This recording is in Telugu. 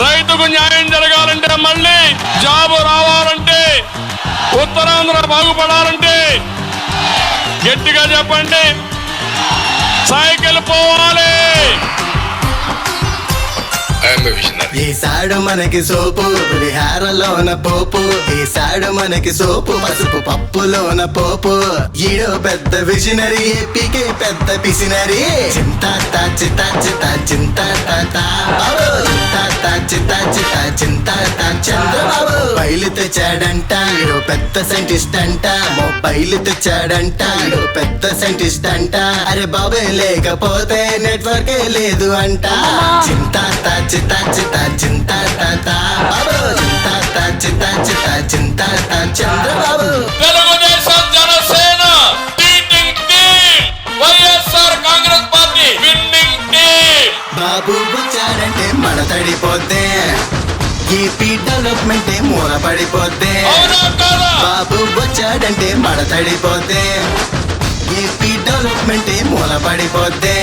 రైతుకు న్యాయం జరగాలంటే, మళ్ళీ జాబు రావాలంటే, ఉత్తరాంధ్ర బాగుపడాలంటే గట్టిగా చెప్పండి, సైకిల్ పోవాలి. ఈసాడు మనకి సోపు విహారలోన పోపు, ఈసాడు మనకి సోపు పసుపు పప్పులోన పోపు. ఈడో పెద్ద విజనరీ, ఏపీకే పెద్ద పిసినరీ. చింత చింత చింత చింత చింత చంద్రబాబు మొబైల్ తెచ్చాడంట, ఈడో పెద్ద సైంటిస్ట్ అంట. మొబైల్ తెచ్చాడంట, ఈడో పెద్ద సైంటిస్ట్ అంట. అరే బాబే లేకపోతే నెట్వర్కే లేదు అంట. చింత చింత చింత చింత బాబు చింత చింత చింత Chandrababu. Telugu Desam Janasena cheating team, YSR Congress party winning team. Babu వచ్చాడంటే మడతడిపోద్దే, ఏపీ డెవలప్మెంటే మూలపడిపోద్దే. బాబు వచ్చాడంటే మడతడిపోద్దే, ఏపీ డెవలప్మెంటే మూలపడిపోద్దే.